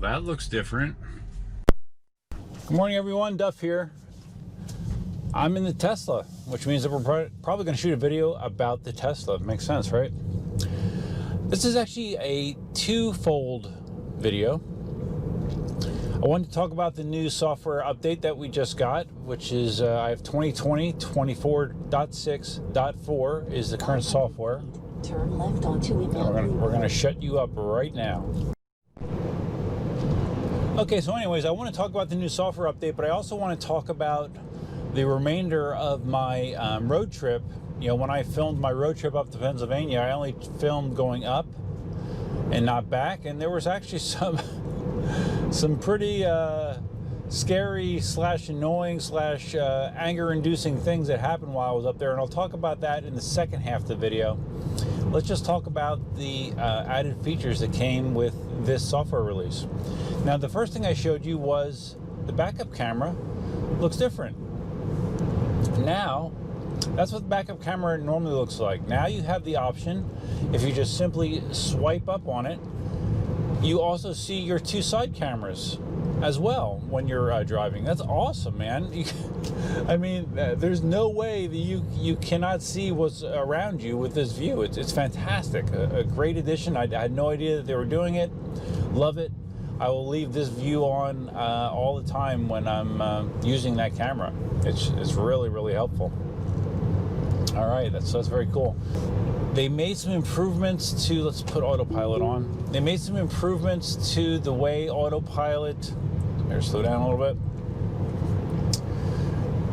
that looks different. Good morning, everyone. Duff here. I'm in the Tesla, which means that we're probably going to shoot a video about the Tesla. Makes sense, right? This is actually a twofold video. I wanted to talk about the new software update that we just got, which is I have 2020 24.6.4 is the current software. Turn left onto We're going to shut you up right now. Okay, so anyways, I want to talk about the new software update, but I also want to talk about the remainder of my road trip. You know, when I filmed my road trip up to Pennsylvania, I only filmed going up and not back, and there was actually some pretty scary / annoying / anger-inducing things that happened while I was up there, and I'll talk about that in the second half of the video. Let's just talk about the added features that came with this software release. Now, the first thing I showed you was the backup camera looks different. Now, that's what the backup camera normally looks like. Now you have the option, if you just simply swipe up on it, you also see your two side cameras as well when you're driving. That's awesome, man. I mean, there's no way that you cannot see what's around you with this view. It's fantastic. A great addition. I had no idea that they were doing it. Love it. I will leave this view on all the time when I'm using that camera. It's really, really helpful. All right, that's very cool. They made some improvements to, let's put Autopilot on. They made some improvements to the way Autopilot, here, slow down a little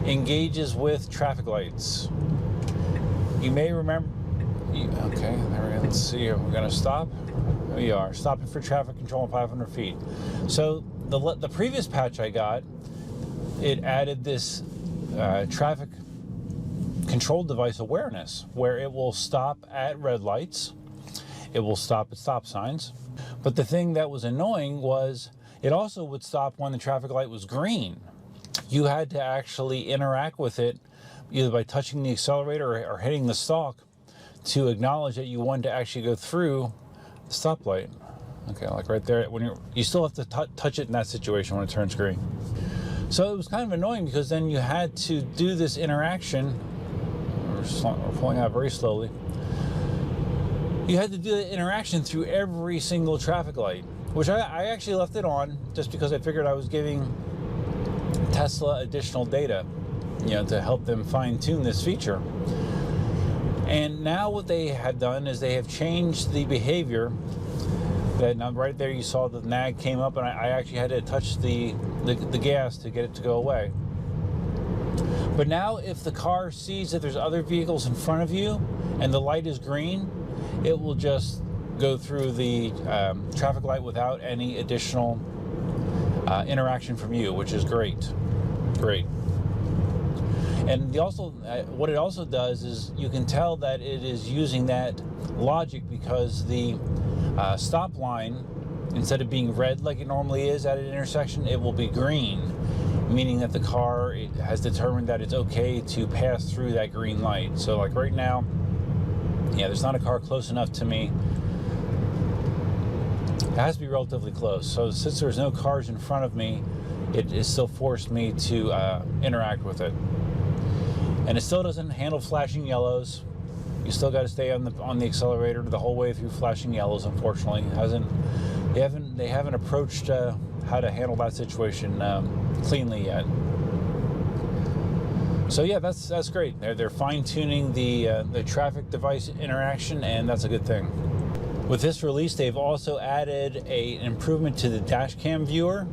bit, engages with traffic lights. You may remember, okay, there we go. Let's see here. We're gonna stop. There we are, stopping for traffic control at 500 feet. So the previous patch I got, it added this traffic control device awareness, where it will stop at red lights, it will stop at stop signs. But the thing that was annoying was it also would stop when the traffic light was green. You had to actually interact with it either by touching the accelerator or hitting the stalk to acknowledge that you wanted to actually go through the stoplight. Okay, like right there, when you still have to touch it in that situation when it turns green. So it was kind of annoying because then you had to do this interaction. We're pulling out very slowly. You had to do the interaction through every single traffic light, which I actually left it on just because I figured I was giving Tesla additional data, you know, to help them fine-tune this feature. And now what they have done is they have changed the behavior. That now right there you saw the nag came up, and I actually had to touch the gas to get it to go away. But now if the car sees that there's other vehicles in front of you and the light is green, it will just go through the traffic light without any additional interaction from you, which is great. Great. And what it also does is you can tell that it is using that logic because the stop line, instead of being red like it normally is at an intersection, it will be green, meaning that the car has determined that it's okay to pass through that green light. So like right now, yeah, there's not a car close enough to me. It has to be relatively close. So since there's no cars in front of me, it still forced me to interact with it. And it still doesn't handle flashing yellows. You still got to stay on the accelerator the whole way through flashing yellows. Unfortunately, they haven't approached how to handle that situation cleanly yet. So yeah, that's great. They're fine-tuning the traffic device interaction, and that's a good thing. With this release, they've also added an improvement to the dash cam viewer,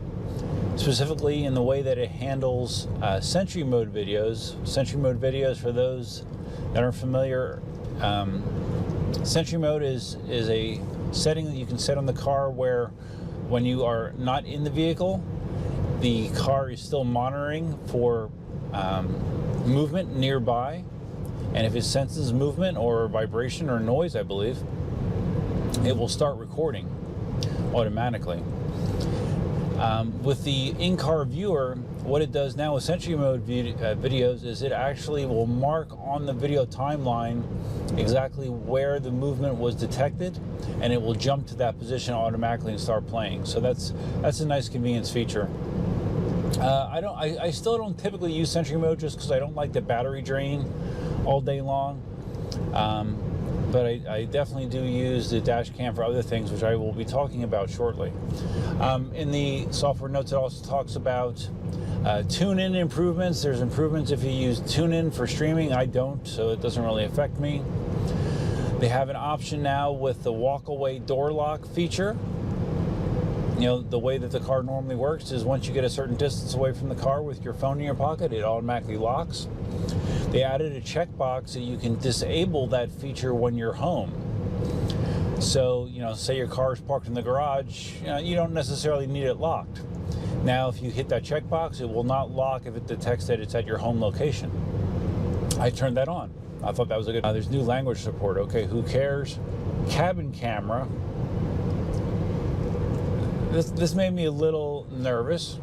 specifically in the way that it handles Sentry mode videos. Sentry mode videos, for those that aren't familiar, Sentry mode is a setting that you can set on the car where when you are not in the vehicle, the car is still monitoring for movement nearby, and if it senses movement or vibration or noise, I believe, it will start recording automatically. With the in-car viewer, what it does now with Sentry mode videos is it actually will mark on the video timeline exactly where the movement was detected, and it will jump to that position automatically and start playing. So that's a nice convenience feature. I still don't typically use Sentry mode just because I don't like the battery drain all day long. But I definitely do use the dash cam for other things, which I will be talking about shortly. In the software notes, it also talks about tune-in improvements. There's improvements if you use tune-in for streaming. I don't, so it doesn't really affect me. They have an option now with the walk-away door lock feature. You know, the way that the car normally works is once you get a certain distance away from the car with your phone in your pocket, it automatically locks. They added a checkbox that you can disable that feature when you're home. So, you know, say your car is parked in the garage, you don't necessarily need it locked. Now, if you hit that checkbox, it will not lock if it detects that it's at your home location. I turned that on. I thought that was a good. There's new language support. Okay, who cares? Cabin camera. This made me a little nervous.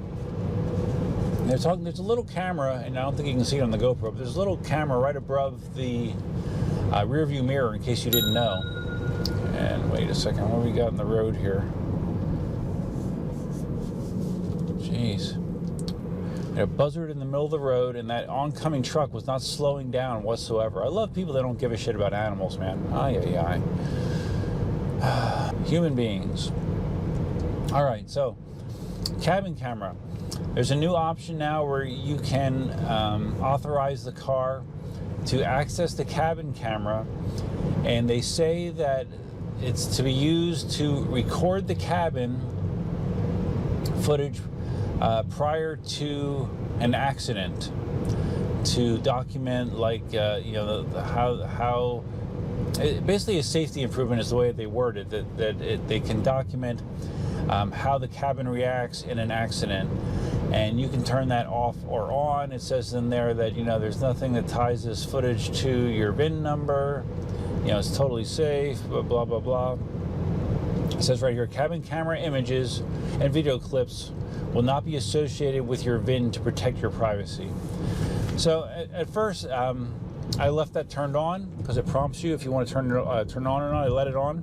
There's a little camera, and I don't think you can see it on the GoPro, but there's a little camera right above the rear view mirror, in case you didn't know. And wait a second, what have we got in the road here? Jeez. A buzzard in the middle of the road, and that oncoming truck was not slowing down whatsoever. I love people that don't give a shit about animals, man. Ay, ay, ay. Human beings. All right, so cabin camera. There's a new option now where you can authorize the car to access the cabin camera, and they say that it's to be used to record the cabin footage prior to an accident, to document, like, you know, how basically a safety improvement is the way that they word it, that they can document how the cabin reacts in an accident. And you can turn that off or on. It says in there that, you know, there's nothing that ties this footage to your VIN number. You know, it's totally safe, blah, blah, blah, blah. It says right here, cabin camera images and video clips will not be associated with your VIN to protect your privacy. So at first, I left that turned on because it prompts you if you want to turn it on or not. I let it on.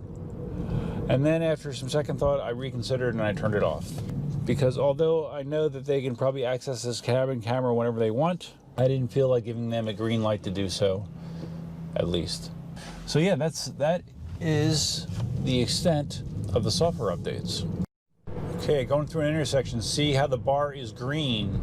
And then after some second thought, I reconsidered and I turned it off. Because although I know that they can probably access this cabin camera whenever they want, I didn't feel like giving them a green light to do so, at least. So yeah, that is the extent of the software updates. Okay, going through an intersection, see how the bar is green.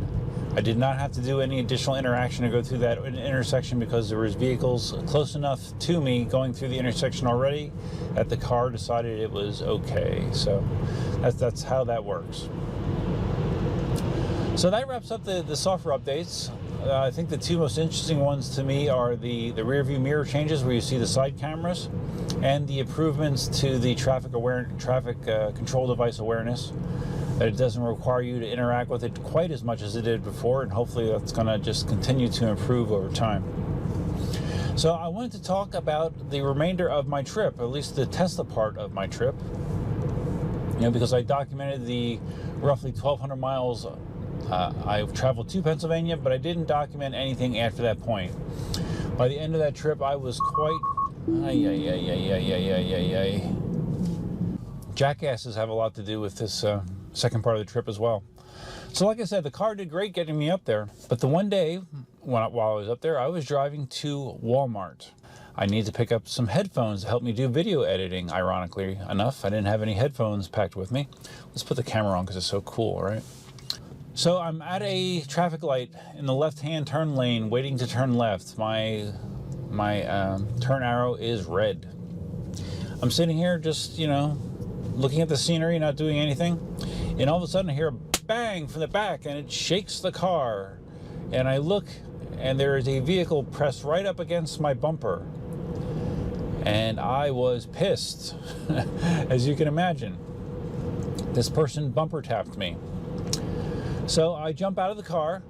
I did not have to do any additional interaction to go through that intersection because there was vehicles close enough to me going through the intersection already that the car decided it was okay. So that's how that works. So that wraps up the software updates. I think the two most interesting ones to me are the rear view mirror changes where you see the side cameras, and the improvements to the traffic control device awareness. That it doesn't require you to interact with it quite as much as it did before, and hopefully that's going to just continue to improve over time. So I wanted to talk about the remainder of my trip, at least the Tesla part of my trip. You know, because I documented the roughly 1,200 miles I've traveled to Pennsylvania, but I didn't document anything after that point. By the end of that trip, I was quite... Jackasses have a lot to do with this second part of the trip as well. So like I said, the car did great getting me up there. But the one day, while I was up there, I was driving to Walmart. I need to pick up some headphones to help me do video editing, ironically enough. I didn't have any headphones packed with me. Let's put the camera on because it's so cool, right? So I'm at a traffic light in the left-hand turn lane, waiting to turn left. My turn arrow is red. I'm sitting here just, you know, looking at the scenery, not doing anything. And all of a sudden I hear a bang from the back and it shakes the car. And I look and there is a vehicle pressed right up against my bumper. And I was pissed, as you can imagine. This person bumper tapped me. So I jump out of the car,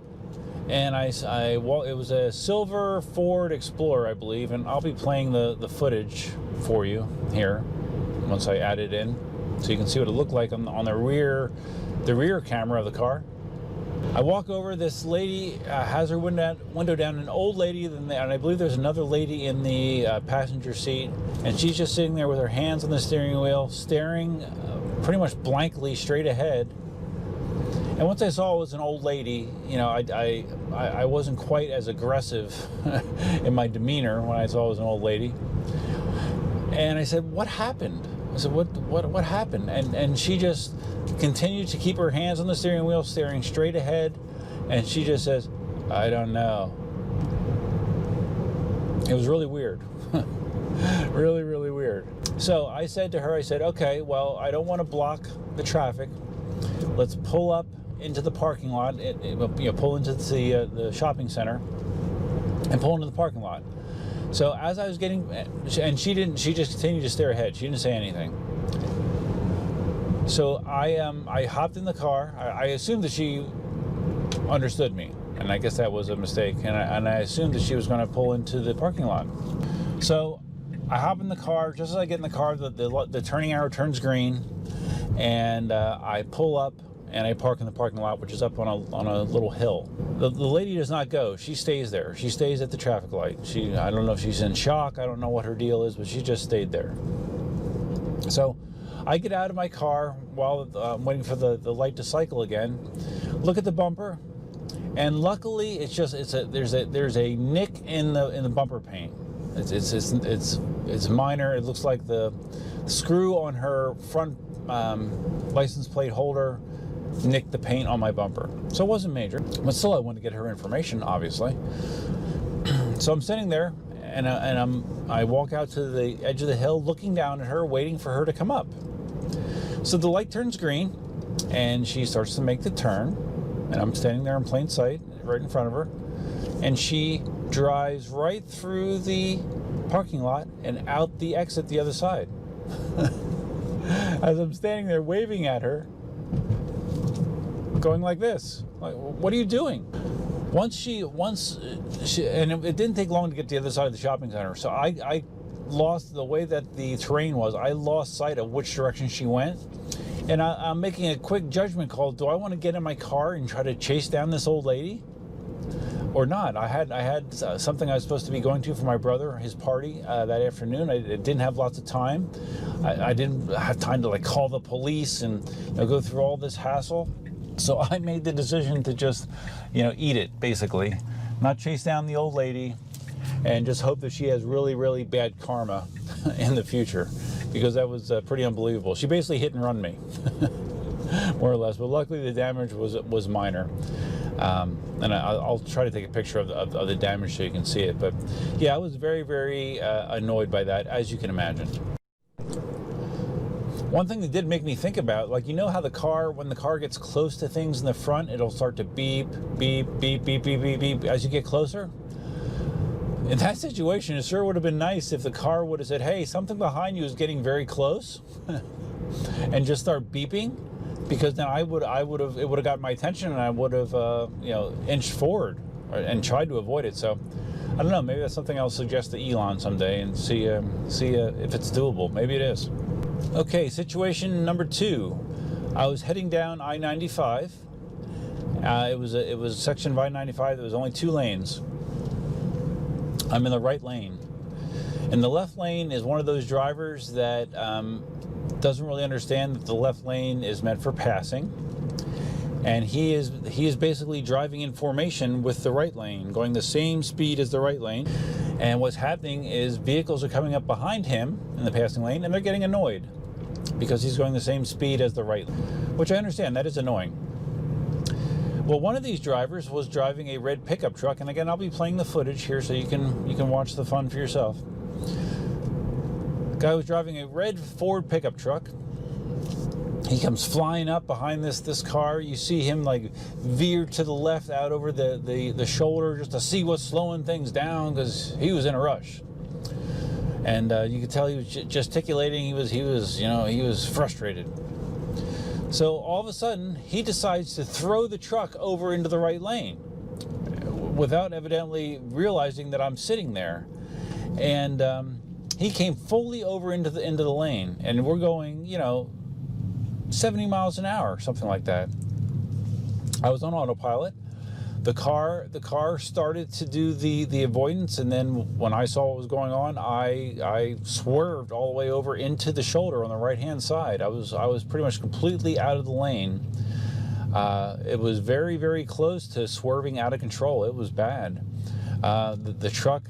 and it was a silver Ford Explorer, I believe, and I'll be playing the footage for you here once I add it in, so you can see what it looked like on the rear the rear camera of the car. I walk over, this lady has her window down, an old lady, and I believe there's another lady in the passenger seat, and she's just sitting there with her hands on the steering wheel, staring pretty much blankly straight ahead. And once I saw it was an old lady, you know, I wasn't quite as aggressive in my demeanor when I saw it was an old lady. And I said, "What happened?" I said, what happened? And she just continued to keep her hands on the steering wheel, staring straight ahead, and she just says, "I don't know." It was really weird. Really, really weird. So I said to her, I said, "Okay, well, I don't want to block the traffic. Let's pull up into the parking lot, pull into the shopping center and pull into the parking lot." So as I was getting, and she just continued to stare ahead. She didn't say anything. So I hopped in the car. I assumed that she understood me, and I guess that was a mistake. And I assumed that she was going to pull into the parking lot. So I hop in the car. Just as I get in the car, the turning arrow turns green, and I pull up and I park in the parking lot, which is up on a little hill. The lady does not go. She stays there. She stays at the traffic light. I don't know if she's in shock. I don't know what her deal is, but she just stayed there. So I get out of my car while I'm waiting for the light to cycle again. Look at the bumper, and luckily there's a nick in the bumper paint. It's minor. It looks like the screw on her front license plate holder nicked the paint on my bumper. So it wasn't major, but still I wanted to get her information, obviously. So I'm sitting there, and I walk out to the edge of the hill, looking down at her, waiting for her to come up. So the light turns green, and she starts to make the turn, and I'm standing there in plain sight, right in front of her, and she drives right through the parking lot and out the exit the other side. As I'm standing there waving at her, going like this, like, "What are you doing?" Once she, and it didn't take long to get to the other side of the shopping center. So I lost the way that the terrain was. I lost sight of which direction she went, and I'm making a quick judgment call. Do I want to get in my car and try to chase down this old lady, or not? I had something I was supposed to be going to for my brother, his party that afternoon. I didn't have lots of time. I didn't have time to like call the police and go through all this hassle. So I made the decision to just, eat it, basically. Not chase down the old lady, and just hope that she has really, really bad karma in the future, because that was pretty unbelievable. She basically hit and run me, more or less. But luckily the damage was minor. And I'll try to take a picture of the damage so you can see it. But yeah, I was very, very annoyed by that, as you can imagine. One thing that did make me think about, like, how when the car gets close to things in the front, it'll start to beep, beep, beep, beep, beep, beep, beep as you get closer? In that situation, it sure would have been nice if the car would have said, "Hey, something behind you is getting very close," and just start beeping, because then it would have got my attention, and I would have, inched forward and tried to avoid it. So I don't know, maybe that's something I'll suggest to Elon someday and see if it's doable. Maybe it is. Okay, situation number 2. I was heading down I-95. It was a section of I-95 that was only 2 lanes. I'm in the right lane. And the left lane is one of those drivers that doesn't really understand that the left lane is meant for passing. And he is basically driving in formation with the right lane, going the same speed as the right lane. And what's happening is vehicles are coming up behind him in the passing lane, and they're getting annoyed because he's going the same speed as the right lane, which I understand, that is annoying. Well, one of these drivers was driving a red pickup truck, and again, I'll be playing the footage here so you can watch the fun for yourself. The guy was driving a red Ford pickup truck. He comes flying up behind this car. You see him like veer to the left out over the shoulder just to see what's slowing things down, because he was in a rush. And you could tell he was gesticulating. He was frustrated. So all of a sudden, he decides to throw the truck over into the right lane without evidently realizing that I'm sitting there. And he came fully over into the lane, and we're going, 70 miles an hour, something like that. I was on autopilot. The car started to do the avoidance, and then when I saw what was going on, I swerved all the way over into the shoulder on the right-hand side. I was pretty much completely out of the lane. It was very, very close to swerving out of control. It was bad. The truck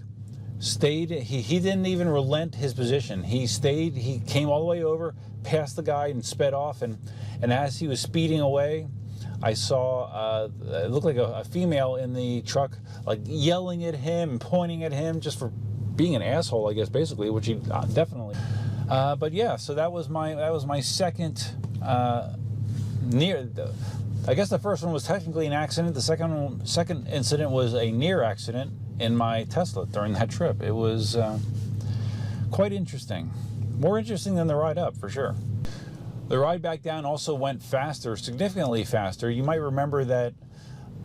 stayed. He didn't even relent his position. He stayed. He came all the way over, passed the guy, and sped off. And as he was speeding away, I saw it looked like a female in the truck, like yelling at him and pointing at him just for being an asshole, I guess, basically, which he definitely. But yeah, so that was my second near. I guess the first one was technically an accident. The second incident was a near accident in my Tesla during that trip. It was quite interesting. More interesting than the ride up, for sure. The ride back down also went faster, significantly faster. You might remember that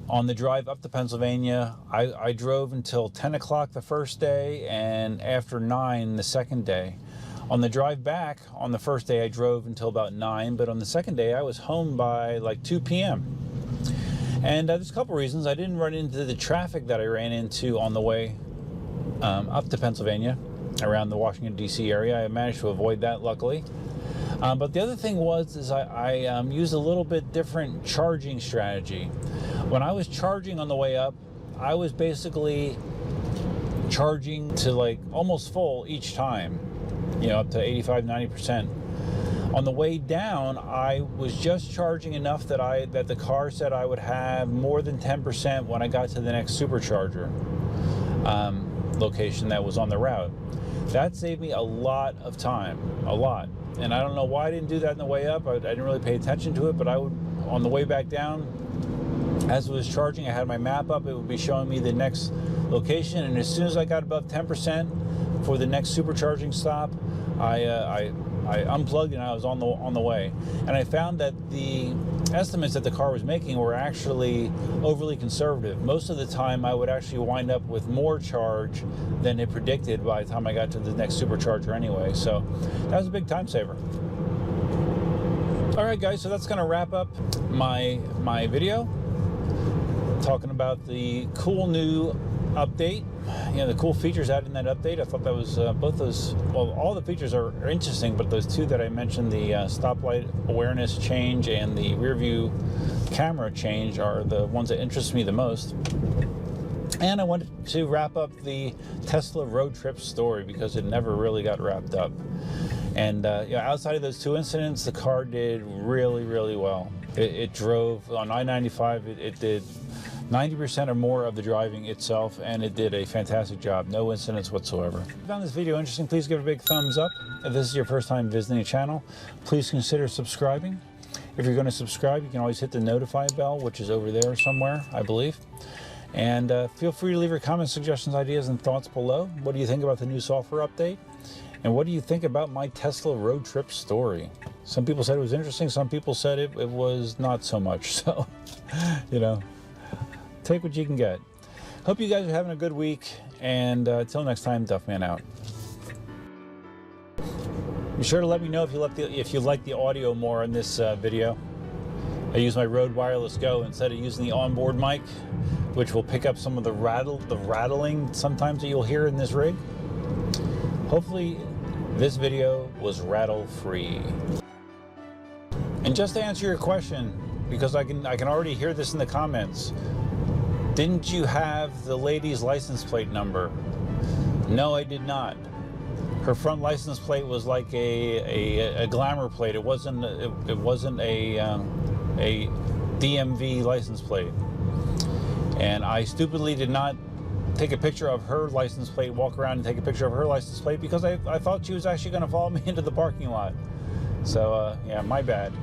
on the drive up to Pennsylvania, I drove until 10 o'clock the first day and after 9 the second day. On the drive back, on the first day I drove until about 9, but on the second day I was home by like 2 p.m. And there's a couple reasons. I didn't run into the traffic that I ran into on the way up to Pennsylvania, around the Washington, D.C. area. I managed to avoid that, luckily. But the other thing is I used a little bit different charging strategy. When I was charging on the way up, I was basically charging to like almost full each time, you know, up to 85, 90%. On the way down, I was just charging enough that the car said I would have more than 10% when I got to the next supercharger location that was on the route. That saved me a lot of time, a lot. And I don't know why I didn't do that on the way up. I didn't really pay attention to it, but I would, on the way back down, as it was charging, I had my map up. It would be showing me the next location, and as soon as I got above 10% for the next supercharging stop, I unplugged and I was on the way. And I found that the estimates that the car was making were actually overly conservative. Most of the time I would actually wind up with more charge than it predicted by the time I got to the next supercharger anyway. So that was a big time saver. All right, guys, so that's going to wrap up my video talking about the cool new update, you know, the cool features added in that update. I thought that was both those, well, all the features are interesting, but those two that I mentioned, the stoplight awareness change and the rear view camera change, are the ones that interest me the most. And I wanted to wrap up the Tesla road trip story because it never really got wrapped up. And yeah, outside of those two incidents, the car did really, really well. It drove on I-95. It did 90% or more of the driving itself, and it did a fantastic job. No incidents whatsoever. If you found this video interesting, please give it a big thumbs up. If this is your first time visiting the channel, please consider subscribing. If you're going to subscribe, you can always hit the notify bell, which is over there somewhere, I believe. And feel free to leave your comments, suggestions, ideas, and thoughts below. What do you think about the new software update? And what do you think about my Tesla road trip story? Some people said it was interesting. Some people said it was not so much. So, you know, take what you can get. Hope you guys are having a good week. And until next time, Duffman out. Be sure to let me know if you like the audio more in this video. I use my Rode Wireless Go instead of using the onboard mic, which will pick up some of the rattling sometimes that you'll hear in this rig. Hopefully this video was rattle-free. And just to answer your question, because I can already hear this in the comments, didn't you have the lady's license plate number? No, I did not. Her front license plate was like a glamour plate. It wasn't a DMV license plate. And I stupidly did not take a picture of her license plate, walk around and take a picture of her license plate, because I thought she was actually going to follow me into the parking lot. So yeah, my bad.